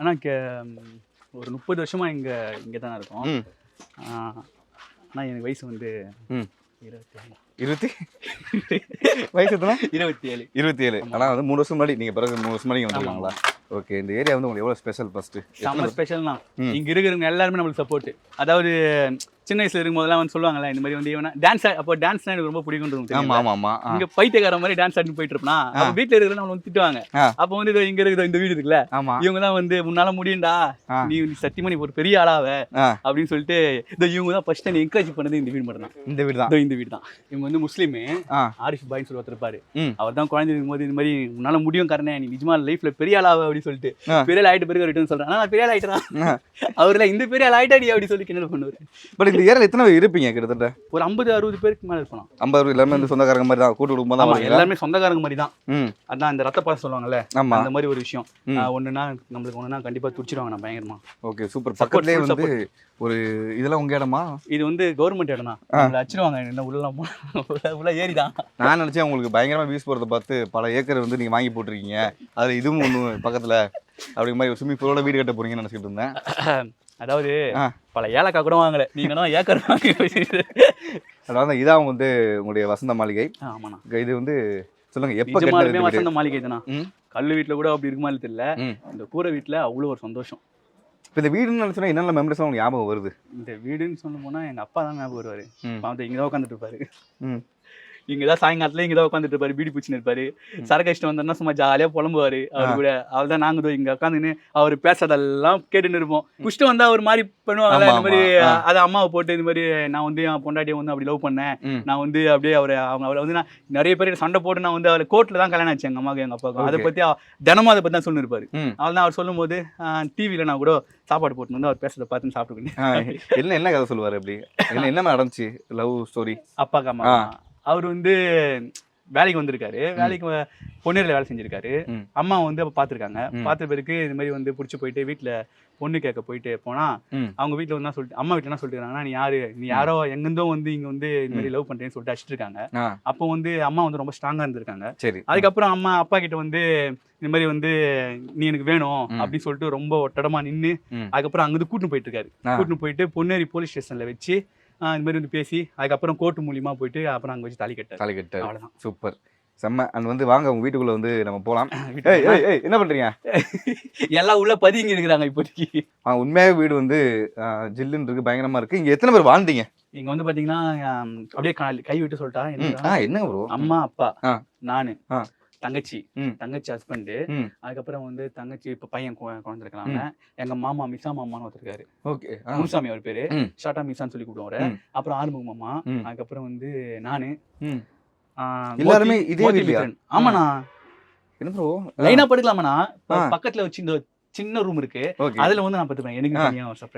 ஆனா ஒரு 30 வருஷமா இங்க தானே இருக்கோம். ஆனா எனக்கு வயசு வந்து 27 வயசு எத்தனை? 27. ஆனா வந்து 3 வருஷம் முன்னாடி நீங்க பிறகு 3 வருஷம் முன்னாடி வந்துருக்காங்களா? ஓகே. இந்த ஏரியா வந்து உங்களுக்கு எவ்வளவு ஸ்பெஷல் ஃபர்ஸ்ட்? செம்ம ஸ்பெஷல் தான். இங்க இருக்கிறவங்க எல்லாருமே நம்மளுக்கு சப்போர்ட். அதாவது சின்ன வயசுல இருக்கும் போதெல்லாம் வந்து சொல்லுவாங்கல்ல இந்த மாதிரி வந்து இவனா டான்ஸ், அப்போ டான்ஸ்னா எனக்கு ரொம்ப பிடிக்கும்னு. ஆமா. இங்க பைத்தியக்கார மாதிரி டான்ஸ் ஆடி போயிட்டு இருப்பா. அப்ப வீட்டுல இருக்கிறவங்க நம்மள வந்து திட்டுவாங்க. அப்போ வந்து இங்க இருக்கிற இந்த வீடு இருக்குல்ல, இவங்க தான் வந்து முன்னால முடியும்டா, நீ சத்தியமா நீ ஒரு பெரிய ஆளாவ அப்படின்னு சொல்லிட்டு இவங்க தான் ஃபர்ஸ்ட் நீ என்கரேஜ் பண்ணது இந்த வீடு மட்டும் தான். இந்த வீடு தான். இவங்க வந்து முஸ்லீம் ஆரிஃப் பாய்னு சொல்லி ஒருத்தர் இருப்பாரு. அவர் தான் குழந்தை இருக்கும் போது இந்த மாதிரி உன்னால முடியும் கரணே, நீ நிஜமா லைஃப்ல பெரிய ஆளாவ அப்படின்னு சொல்லிட்டு பெரிய ஆள் ஆயிட்டு பிறகு ரிட்டர்ன் சொல்றேன். நான் பெரிய ஆள் ஆயிட்டேன், அவர்ல இந்த பெரிய ஆள் ஆயிட்டாடி அப்படி சொல்லி கிண்டல் பண்ணுவாரு. பட் இந்த ஏரியால எத்தனை பேர் இருப்பீங்க? கிட்டத்தட்ட ஒரு 50-60 பேருக்கு மேல இருக்கலாம். 50 எல்லாமே வந்து சொந்தக்காரங்க மாதிரி தான், கூட்டு குடும்பம் தான். எல்லாமே சொந்தக்காரங்க மாதிரி தான். அதான் இந்த ரத்த பாசம் சொல்லுவாங்கல்ல, அந்த மாதிரி ஒரு விஷயம். ஒண்ணுனா கண்டிப்பா துடிச்சிருவாங்க நான் பயங்கரமா. Okay, super. பக்கத்துலயே வந்து ஒரு இதெல்லாம் உங்க இடமா? இது வந்து கவர்மெண்ட் இடம் தான். நம்மள அடிச்சிருவாங்க என்ன உள்ள ஏறிதான். நான் நினைச்சேன் உங்களுக்கு பயங்கரமா வீஸ் போறத பார்த்து பல ஏக்கர் வந்து நீங்க வாங்கி போட்டிருக்கீங்க, அதுல இதுவும் ஒண்ணு பக்கத்துல அப்படி மாதிரி ஸ்விம்மிங் பூலோட வீடு கட்ட போறீங்கன்னு நினைச்சிட்டு இருந்தேன். அதாவது பல ஏலக்கா கூட வாங்கல, நீங்க ஏக்கர் வாங்கி. அதாவது இதான் வந்து உங்களுடைய வசந்த மாளிகை. ஆமாண்ணா. இது வந்து சொல்லுங்க எப்ப கட்டினது? வசந்த மாளிகை தானா? கல்லு வீட்டுல கூட அப்படி இருக்குமா தெரியல, இந்த கூரை வீட்டுல அவ்வளவு ஒரு சந்தோஷம். இந்த வீடுன்னு நினைச்சா என்னென்ன மெமரிஸ் உங்களுக்கு ஞாபகம் வருது? இந்த வீடுன்னு சொன்ன போனா எங்க அப்பா தான் ஞாபகம் வருவாரு. இங்கதான் உட்காந்துட்டு இருப்பாரு. இங்கதான் சாயங்காலத்துல இங்கதான் உட்காந்துட்டு இருப்பாரு, பீடி பிடிச்சுன்னு இருப்பாரு. சரக்கு அடிச்சுட்டு வந்தோம்னா சும்மா ஜாலியா புலம்புவாரு. அவரு கூட அவள் தான் நாங்க இங்க உட்காந்துன்னு அவர் பேசுறதெல்லாம் கேட்டுன்னு இருப்போம். குஷ்டம் வந்தா ஒரு மாதிரி பண்ணுவாங்கல்ல, இந்த மாதிரி அதை அம்மாவை போட்டு இந்த மாதிரி நான் வந்து என் பொண்டாட்டியை வந்து அப்படி லவ் பண்ணேன், நான் வந்து அப்படியே அவரை வந்து நான் நிறைய பேர் சண்டை போட்டு நான் வந்து அவரை கோர்ட்ல தான் கல்யாணம் ஆச்சு எங்க அம்மாவுக்கு எங்க அப்பாவுக்கும். அதை பத்தி தினமும் அதை பத்தி தான் சொல்லி இருப்பாரு. அவள் தான் அவர் சொல்லும் போது டிவியில நான் கூட சாப்பாடு போட்டு வந்து அவர் பேசுறத பார்த்து சாப்பிட்டுக்கிட்டேன். என்ன கதை சொல்லுவாரு? அப்படி என்ன நடந்துச்சு லவ் ஸ்டோரி? அப்பாக்கு அம்மா. அவர் வந்து வேலைக்கு வந்திருக்காரு, வேலைக்கு பொன்னேரில் வேலை செஞ்சிருக்காரு. அம்மா வந்து அப்ப பாத்துருக்காங்க. பார்த்த பிறகு இது மாதிரி வந்து பிடிச்சி போயிட்டு வீட்டுல பொண்ணு கேட்க போயிட்டு போனா அவங்க வீட்டுல வந்து சொல்லிட்டு அம்மா வீட்டுல என்ன சொல்லிருக்காங்கன்னா, நீ யாரோ எங்கிருந்தோ வந்து இங்க வந்து இந்த மாதிரி லவ் பண்றேன்னு சொல்லிட்டு அடிச்சிட்டு இருக்காங்க. அப்போ வந்து அம்மா வந்து ரொம்ப ஸ்ட்ராங்கா இருந்திருக்காங்க. அதுக்கப்புறம் அம்மா அப்பா கிட்ட வந்து இந்த மாதிரி வந்து நீ எனக்கு வேணும் அப்படின்னு சொல்லிட்டு ரொம்ப ஒட்டடமா நின்று அதுக்கப்புறம் அங்கிருந்து கூட்டின்னு போயிட்டு இருக்காரு. கூட்டின்னு போயிட்டு பொன்னேரி போலீஸ் ஸ்டேஷன்ல வச்சு இந்த மாதிரி வந்து பேசி அதுக்கப்புறம் கோர்ட்டு மூலியமா போயிட்டு அப்புறம் அங்கே வச்சு தாலி கட்ட. அவ்வளோதான். சூப்பர், செம்ம. அண்ட் வந்து வாங்க உங்க வீட்டுக்குள்ள வந்து நம்ம போலாம். என்ன பண்றீங்க? எல்லாம் உள்ள பதுங்கி இருக்கிறாங்க இப்போதைக்கு. உண்மையாவே வீடு வந்து ஜில்லுன்னு இருக்கு, பயங்கரமா இருக்கு. இங்க எத்தனை பேர் வாழ்ந்தீங்க? இங்க வந்து பாத்தீங்கன்னா அப்படியே கை விட்டு சொல்லிட்டா என்ன ப்ரோ? அம்மா, அப்பா, நானு, தங்கச்சி ஹஸ்பண்ட், அதுக்கப்புறம் வந்து தங்கச்சி இப்ப பையன் குழந்தை இருக்காங்க. எங்க மாமா மிசா மாமான்னு ஒருத்தருக்காரு. ஓகே, முனுசாமி அவர் பேரு, ஷார்ட்டா மிசான்னு சொல்லி கூப்பிடுவாரு. அப்புறம் ஆறுமுக மாமா, அதுக்கப்புறம் வந்து நானு, எல்லாருமே இதே வீட்லயா? ஆமாண்ணா. என்ன ப்ரோ லைனா படுக்கலாமாண்ணா? பக்கத்துல வச்சு இந்த சின்ன ரூம் இருக்கு, அதுல வந்து நான் பத்துப்பேன். எனக்கு தனியா